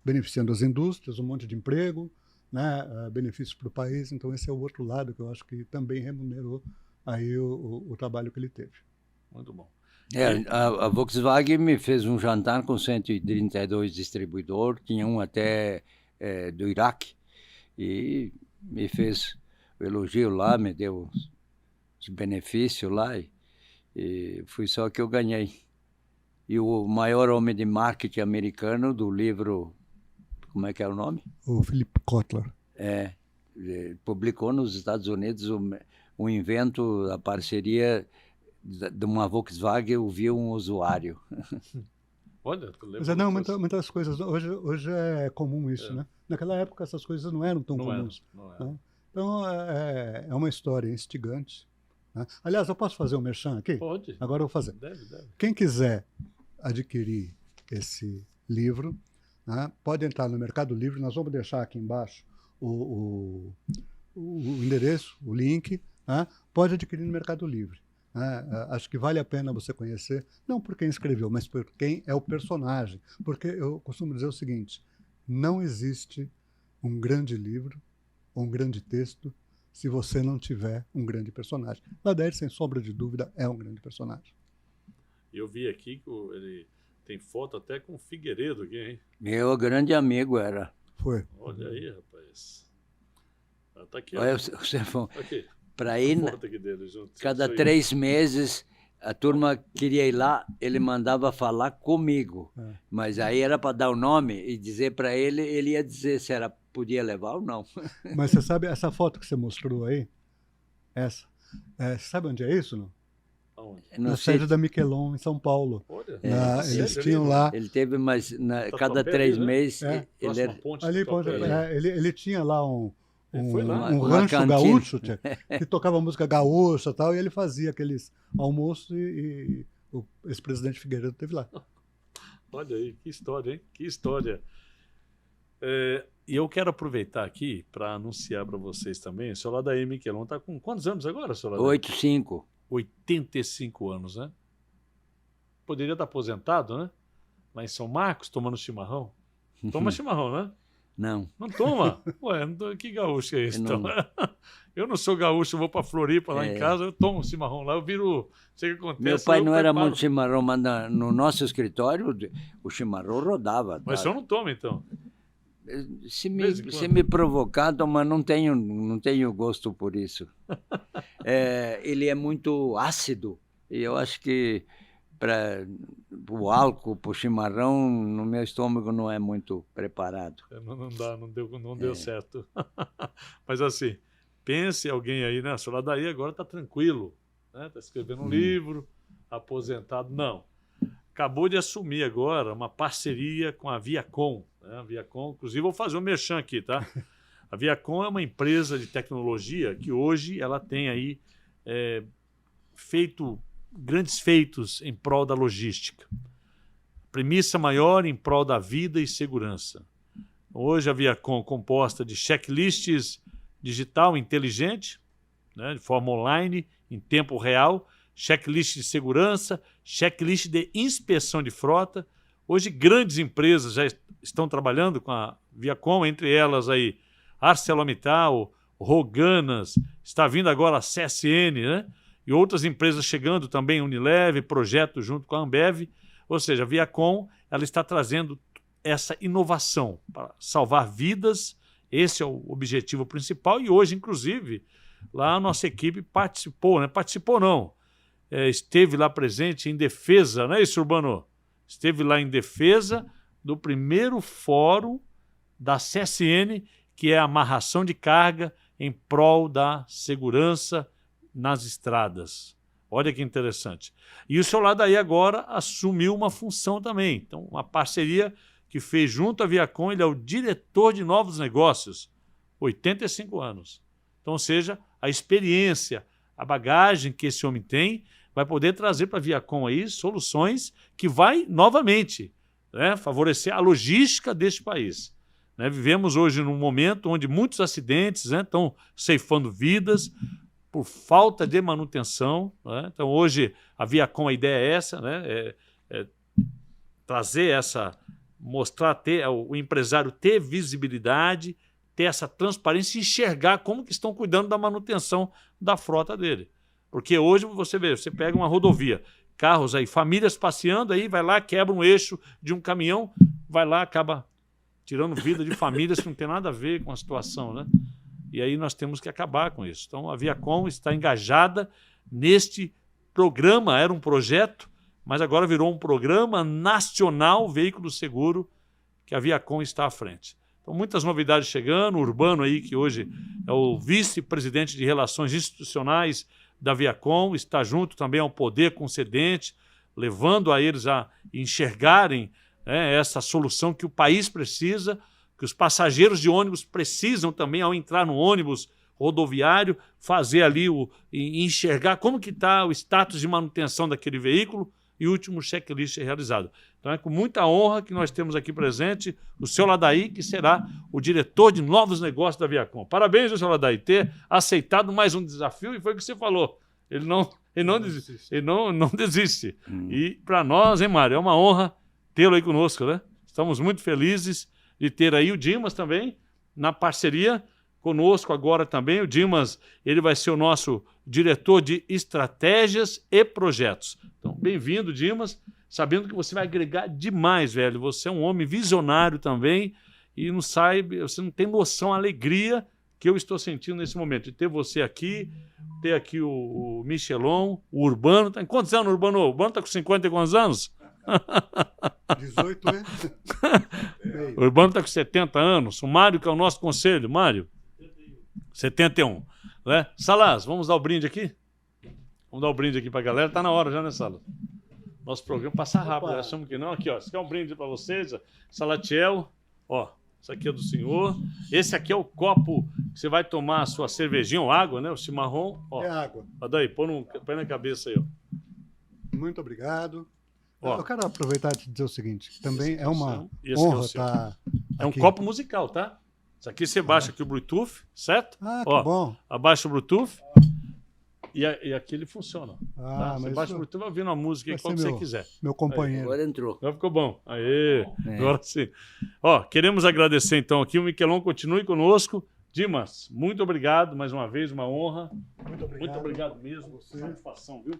Beneficiando as indústrias, um monte de emprego, né? Benefícios para o país. Então esse é o outro lado que eu acho que também remunerou aí o trabalho que ele teve. Muito bom. A Volkswagen me fez um jantar com 132 distribuidores, tinha um até do Iraque, e me fez o elogio lá, me deu os benefícios lá, e foi só que eu ganhei. E o maior homem de marketing americano do livro, como é que é o nome? O Philip Kotler. Publicou nos Estados Unidos um invento, a parceria de uma Volkswagen ouvir um usuário. Olha, tu lembra? Mas não, muitas coisas. Hoje é comum isso, né? Naquela época essas coisas não eram tão comuns. Não era. Né? Então é uma história instigante. Né? Aliás, eu posso fazer um merchan aqui? Pode. Agora eu vou fazer. Deve. Quem quiser adquirir esse livro, né, pode entrar no Mercado Livre. Nós vamos deixar aqui embaixo o endereço, o link. Né? Pode adquirir no Mercado Livre. Acho que vale a pena você conhecer, não por quem escreveu, mas por quem é o personagem. Porque eu costumo dizer o seguinte: não existe um grande livro ou um grande texto se você não tiver um grande personagem. Ladair, sem sombra de dúvida, é um grande personagem. Eu vi aqui que ele tem foto até com o Figueiredo aqui, hein? Meu grande amigo era. Foi. Olha aí, rapaz. Tá aqui. Olha, você aqui. Para ir, cada 3 meses, A turma queria ir lá, ele mandava falar comigo. Mas aí era para dar o nome e dizer para ele, ele ia dizer se era, podia levar ou não. Mas você sabe, essa foto que você mostrou aí, essa, você sabe onde é isso, não? No Na sede da Miquelon, em São Paulo. Olha, Eles tinham lá... Ele teve, mas cada Tatuapé 3 ali, né? meses... Próxima Ele, ponte Ali, de Tatuapé. ele tinha lá um foi lá. Uma rancho cantina. gaúcho, que tocava música gaúcha e tal, e ele fazia aqueles almoços e o ex-presidente Figueiredo esteve lá. Olha aí, que história, hein? Que história. E eu quero aproveitar aqui para anunciar para vocês também, o senhor Ladair Miquelon está com quantos anos agora, senhor Ladair? 8,5. 85 anos, né? Poderia estar aposentado, né? Lá em São Marcos, tomando chimarrão. Toma chimarrão, né? Não. Não toma? Ué, que gaúcho é esse? Então? Eu não sou gaúcho, eu vou para Floripa lá em casa, eu tomo chimarrão lá, eu viro... Não sei o que acontece. Meu pai não era muito chimarrão, mas no nosso escritório o chimarrão rodava. Mas o senhor não toma, então? Se me provocar, mas não tenho gosto por isso. Ele é muito ácido, e eu acho que para o álcool, para o chimarrão, no meu estômago não é muito preparado. Não deu certo. Mas assim, pense alguém aí, né? O senhor Ladair agora está tranquilo, né? Está escrevendo um livro, aposentado. Não. Acabou de assumir agora uma parceria com a Viacom. A Viacom, inclusive, vou fazer um merchan aqui, tá? A Viacom é uma empresa de tecnologia que hoje ela tem aí feito grandes feitos em prol da logística. Premissa maior em prol da vida e segurança. Hoje a Viacom, composta de checklists digital inteligente, né, de forma online, em tempo real, checklist de segurança, checklist de inspeção de frota. Hoje grandes empresas já estão trabalhando com a Viacom, entre elas aí ArcelorMittal, Roganas, está vindo agora a CSN, né? E outras empresas chegando também, Unilever, projeto junto com a Ambev. Ou seja, a Viacom ela está trazendo essa inovação para salvar vidas. Esse é o objetivo principal. E hoje, inclusive, lá a nossa equipe participou, né? Participou não, esteve lá presente em defesa, não é isso, Urbano? Esteve lá em defesa do primeiro fórum da CSN, que é a amarração de carga em prol da segurança nas estradas. Olha que interessante. E o senhor Ladair agora assumiu uma função também. Então, uma parceria que fez junto à Viacom, ele é o diretor de novos negócios, 85 anos. Então, ou seja, a experiência, a bagagem que esse homem tem, vai poder trazer para a Viacom aí soluções que vai, novamente, né, favorecer a logística deste país. Né? Vivemos hoje num momento onde muitos acidentes, né, estão ceifando vidas por falta de manutenção. Né? Então, hoje, a Viacom, a ideia é essa, né? Trazer essa, mostrar, o empresário ter visibilidade, ter essa transparência e enxergar como que estão cuidando da manutenção da frota dele. Porque hoje você vê, você pega uma rodovia, carros aí, famílias passeando aí, vai lá, quebra um eixo de um caminhão, vai lá, acaba tirando vida de famílias que não tem nada a ver com a situação, né? E aí nós temos que acabar com isso. Então a Viacom está engajada neste programa, era um projeto, mas agora virou um programa nacional veículo seguro que a Viacom está à frente. Então muitas novidades chegando, o Urbano aí, que hoje é o vice-presidente de Relações Institucionais da Viacom, está junto também ao poder concedente, levando a eles a enxergarem, né, essa solução que o país precisa, que os passageiros de ônibus precisam também, ao entrar no ônibus rodoviário, fazer ali, enxergar como que está o status de manutenção daquele veículo e o último checklist realizado. Então é com muita honra que nós temos aqui presente o senhor Ladair, que será o diretor de novos negócios da Viacom. Parabéns, senhor Ladair, ter aceitado mais um desafio, e foi o que você falou. Ele não desiste. E para nós, hein, Mário, é uma honra tê-lo aí conosco, né? Estamos muito felizes de ter aí o Dimas também na parceria conosco agora também. O Dimas, ele vai ser o nosso diretor de estratégias e projetos. Então, bem-vindo, Dimas, sabendo que você vai agregar demais, velho. Você é um homem visionário também e você não tem noção da alegria que eu estou sentindo nesse momento de ter você aqui, ter aqui o Michelon, o Urbano. Tá em quantos anos, Urbano? O Urbano está com 50 e quantos anos? 18 anos. O Urbano está com 70 anos. O Mário, que é o nosso conselho. Mário? 71. Né? Salas, vamos dar o brinde aqui? Vamos dar o brinde aqui para a galera. Está na hora já, né, Salas? Nosso programa passa rápido. Achamos que não. Aqui, ó. Esse aqui é um brinde para vocês. Salatiel. Ó, isso aqui é do senhor. Esse aqui é o copo que você vai tomar a sua cervejinha ou água, né? O chimarrão. Ó. É água. Ó, daí, põe na cabeça aí, ó. Muito obrigado. Ó. Eu quero aproveitar e te dizer o seguinte, também é uma Esse honra aqui é o seu. estar É um aqui. copo musical, tá? Isso aqui você baixa aqui o Bluetooth, certo? Ah, que Ó, bom. abaixa o Bluetooth e aqui ele funciona. Tá? Você mas baixa o Bluetooth e vai ouvindo a música aí vai quando ser você meu- quiser. meu companheiro. Agora entrou. Agora ficou bom. Aê, É. agora sim. Ó, queremos agradecer então aqui, o Miquelon continue conosco. Dimas, muito obrigado mais uma vez, uma honra. Muito obrigado. Muito obrigado mesmo. você. Satisfação, viu?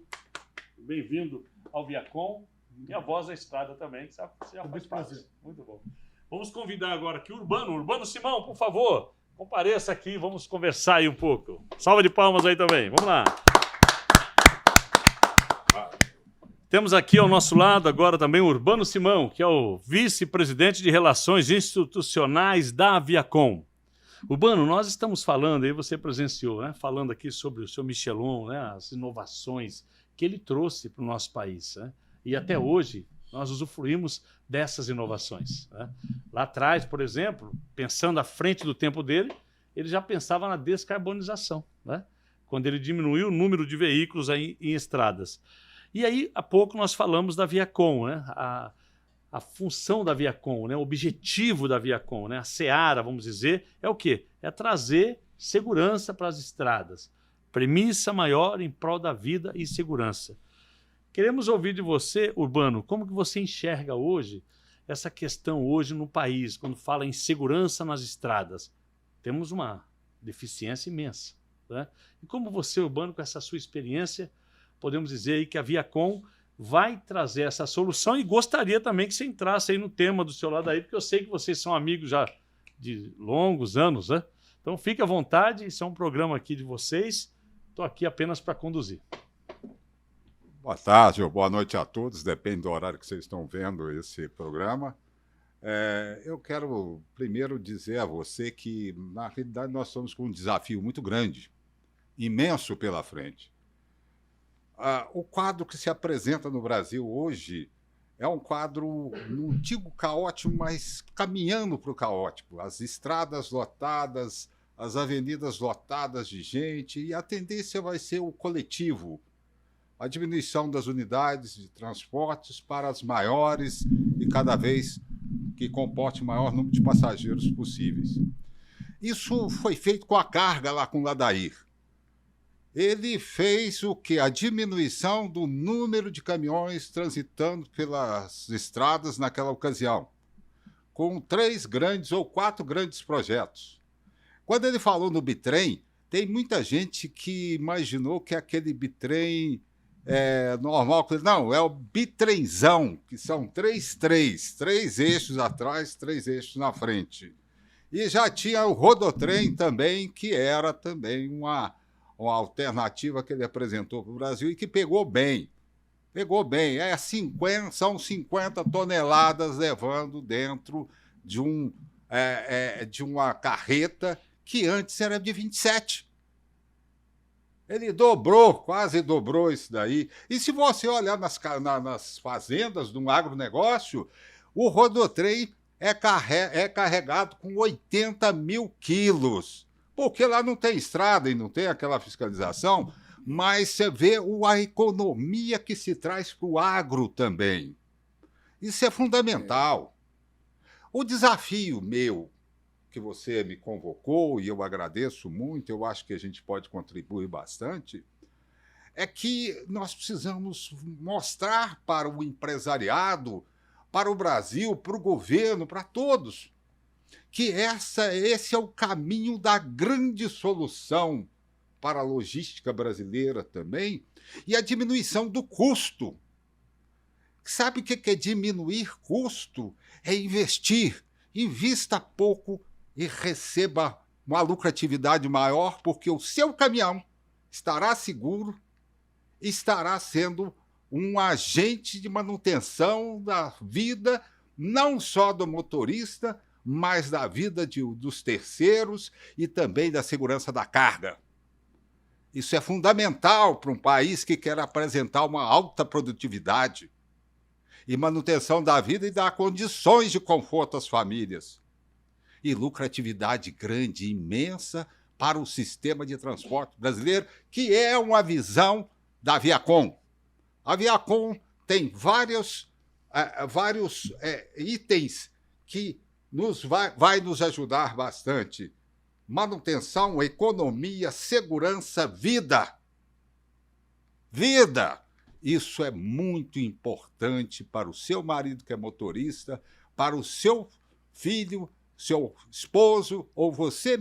Bem-vindo ao Viacom e a Voz da Estrada também, que sabe que você já faz Muito parte. prazer. Muito bom. Vamos convidar agora aqui o Urbano Simão, por favor, compareça aqui, vamos conversar aí um pouco. Salva de palmas aí também, vamos lá. Temos aqui ao nosso lado agora também o Urbano Simão, que é o vice-presidente de Relações Institucionais da Viacom. Urbano, nós estamos falando, aí você presenciou, né? Falando aqui sobre o seu Michelon, né? As inovações que ele trouxe para o nosso país, né? E até hoje nós usufruímos dessas inovações, né? Lá atrás, por exemplo, pensando à frente do tempo dele, ele já pensava na descarbonização, né? Quando ele diminuiu o número de veículos aí em estradas. E aí, há pouco nós falamos da Viacom, né? A função da Viacom, né? O objetivo da Viacom, né? A seara, vamos dizer, é o quê? É trazer segurança para as estradas. Premissa maior em prol da vida e segurança. Queremos ouvir de você, Urbano, como que você enxerga hoje essa questão hoje no país, quando fala em segurança nas estradas? Temos uma deficiência imensa, né? E como você, Urbano, com essa sua experiência, podemos dizer aí que a Viacom vai trazer essa solução, e gostaria também que você entrasse aí no tema do seu lado aí, porque eu sei que vocês são amigos já de longos anos, né? Então fique à vontade, isso é um programa aqui de vocês, estou aqui apenas para conduzir. Boa tarde ou boa noite a todos, depende do horário que vocês estão vendo esse programa. Eu quero primeiro dizer a você que, na realidade, nós estamos com um desafio muito grande, imenso pela frente. O quadro que se apresenta no Brasil hoje é um quadro, não digo caótico, mas caminhando para o caótico. As estradas lotadas, as avenidas lotadas de gente, e a tendência vai ser o coletivo, a diminuição das unidades de transportes para as maiores e cada vez que comporte o maior número de passageiros possíveis. Isso foi feito com a carga lá com o Ladair. Ele fez o que? A diminuição do número de caminhões transitando pelas estradas naquela ocasião, com 3 grandes ou 4 grandes projetos. Quando ele falou no bitrem, tem muita gente que imaginou que aquele bitrem normal. Não, é o bitrenzão, que são 3 eixos atrás, 3 eixos na frente. E já tinha o rodotrem também, que era também uma alternativa que ele apresentou para o Brasil e que pegou bem. Pegou bem. São 50 toneladas levando dentro de uma carreta que antes era de 27. Ele quase dobrou isso daí. E se você olhar nas fazendas do agronegócio, o rodotrem é carregado com 80 mil quilos. Porque lá não tem estrada e não tem aquela fiscalização, mas você vê a economia que se traz para o agro também. Isso é fundamental. O desafio meu, que você me convocou, e eu agradeço muito, eu acho que a gente pode contribuir bastante, é que nós precisamos mostrar para o empresariado, para o Brasil, para o governo, para todos, que esse é o caminho da grande solução para a logística brasileira também, e a diminuição do custo. Sabe o que é diminuir custo? É investir. Invista pouco e receba uma lucratividade maior, porque o seu caminhão estará seguro, estará sendo um agente de manutenção da vida, não só do motorista, mas da vida dos terceiros e também da segurança da carga. Isso é fundamental para um país que quer apresentar uma alta produtividade e manutenção da vida e dar condições de conforto às famílias. E lucratividade grande, imensa, para o sistema de transporte brasileiro, que é uma visão da Viacom. A Viacom tem vários itens que vai nos ajudar bastante. Manutenção, economia, segurança, vida. Vida! Isso é muito importante para o seu marido, que é motorista, para o seu filho, seu esposo, ou você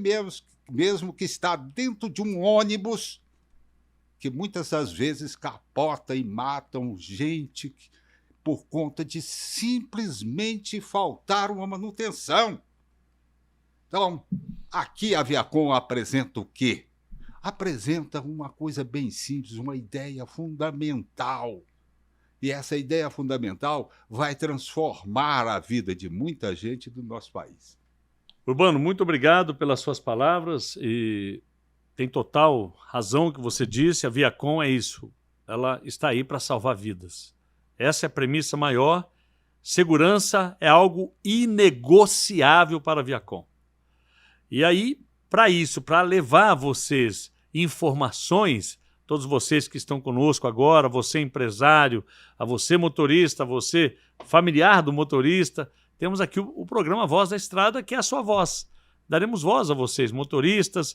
mesmo que está dentro de um ônibus, que muitas das vezes capota e matam gente por conta de simplesmente faltar uma manutenção. Então, aqui a Viacom apresenta o quê? Apresenta uma coisa bem simples, uma ideia fundamental. E essa ideia fundamental vai transformar a vida de muita gente do nosso país. Urbano, muito obrigado pelas suas palavras e tem total razão o que você disse, a Viacom é isso, ela está aí para salvar vidas. Essa é a premissa maior, segurança é algo inegociável para a Viacom. E aí, para isso, para levar a vocês informações, todos vocês que estão conosco agora, você empresário, a você motorista, a você familiar do motorista, temos aqui o programa Voz da Estrada, que é a sua voz. Daremos voz a vocês, motoristas.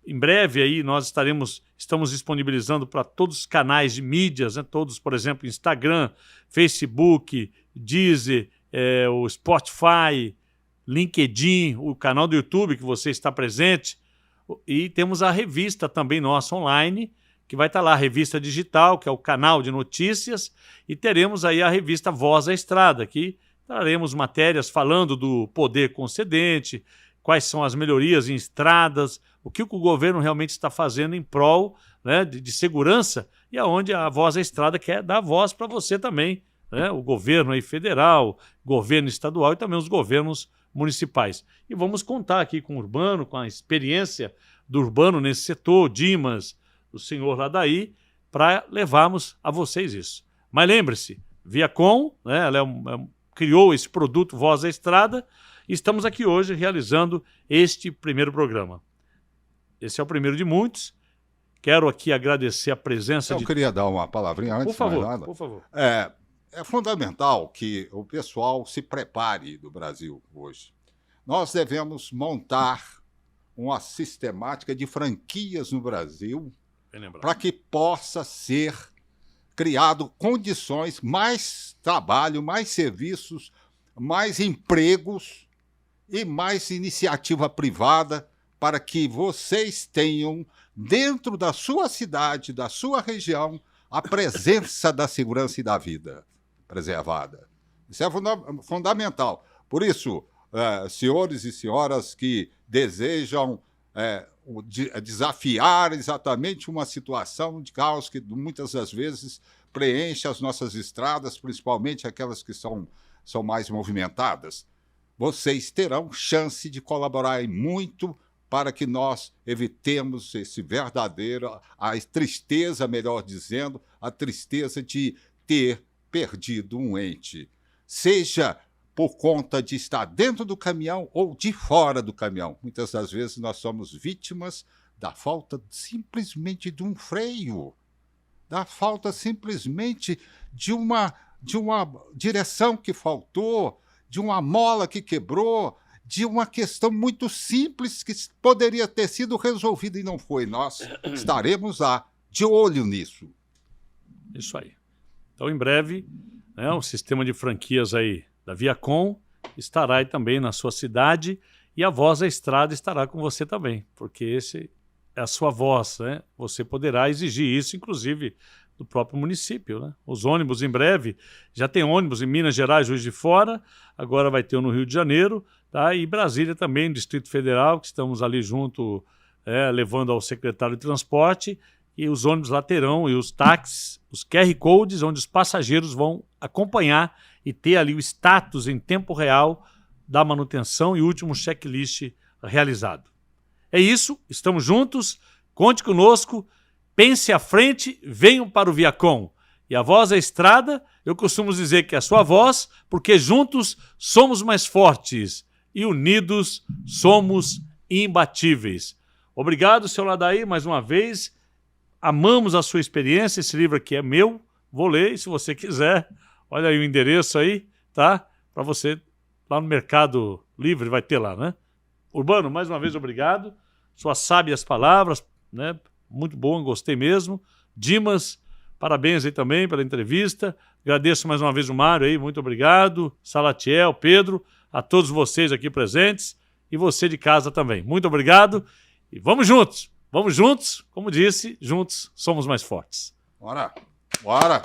Em breve aí nós estamos disponibilizando para todos os canais de mídias, né? Todos, por exemplo, Instagram, Facebook, Deezer, o Spotify, LinkedIn, o canal do YouTube que você está presente. E temos a revista também nossa online, que vai estar lá, a revista digital, que é o canal de notícias, e teremos aí a revista Voz da Estrada, que traremos matérias falando do poder concedente, quais são as melhorias em estradas, o que o governo realmente está fazendo em prol, né, de segurança, e aonde a Voz da Estrada quer dar voz para você também, né, o governo aí federal, governo estadual e também os governos municipais. E vamos contar aqui com o Urbano, com a experiência do Urbano nesse setor, Dimas, o senhor lá daí, para levarmos a vocês isso. Mas lembre-se, Viacom, né, ela criou esse produto Voz da Estrada, e estamos aqui hoje realizando este primeiro programa. Esse é o primeiro de muitos. Quero aqui agradecer a presença Eu queria dar uma palavrinha antes. Por favor, de mais nada. por favor. É fundamental que o pessoal se prepare do Brasil hoje. Nós devemos montar uma sistemática de franquias no Brasil para que possa ser criado condições, mais trabalho, mais serviços, mais empregos e mais iniciativa privada para que vocês tenham, dentro da sua cidade, da sua região, a presença da segurança e da vida preservada. Isso é fundamental. Por isso, senhores e senhoras que desejam desafiar exatamente uma situação de caos que muitas das vezes preenche as nossas estradas, principalmente aquelas que são mais movimentadas, vocês terão chance de colaborar muito para que nós evitemos esse verdadeiro, a tristeza, melhor dizendo, a tristeza de ter perdido um ente, seja por conta de estar dentro do caminhão ou de fora do caminhão. Muitas das vezes nós somos vítimas da falta simplesmente de um freio, da falta simplesmente de uma direção que faltou, de uma mola que quebrou, de uma questão muito simples que poderia ter sido resolvida e não foi. Nós estaremos lá, de olho nisso. Isso aí. Então, em breve, né, o sistema de franquias aí da Viacom estará aí também na sua cidade e a Voz da Estrada estará com você também, porque esse é a sua voz, né? Você poderá exigir isso, inclusive, do próprio município, né? Os ônibus, em breve, já tem ônibus em Minas Gerais, Juiz de Fora, agora vai ter um no Rio de Janeiro, tá? E Brasília também, Distrito Federal, que estamos ali junto, levando ao secretário de Transporte, e os ônibus lá terão, e os táxis, os QR Codes, onde os passageiros vão acompanhar e ter ali o status em tempo real da manutenção e último checklist realizado. É isso, estamos juntos, conte conosco, pense à frente, venham para o Viacom. E a voz é estrada, eu costumo dizer que é a sua voz, porque juntos somos mais fortes e unidos somos imbatíveis. Obrigado, seu Ladair, mais uma vez. Amamos a sua experiência, esse livro aqui é meu, vou ler, e se você quiser, olha aí o endereço aí, tá? Para você, lá no Mercado Livre, vai ter lá, né? Urbano, mais uma vez, obrigado. Suas sábias palavras, né? Muito bom, gostei mesmo. Dimas, parabéns aí também pela entrevista. Agradeço mais uma vez o Mário aí, muito obrigado. Salatiel, Pedro, a todos vocês aqui presentes e você de casa também. Muito obrigado e vamos juntos, como disse, juntos somos mais fortes. Bora! Bora!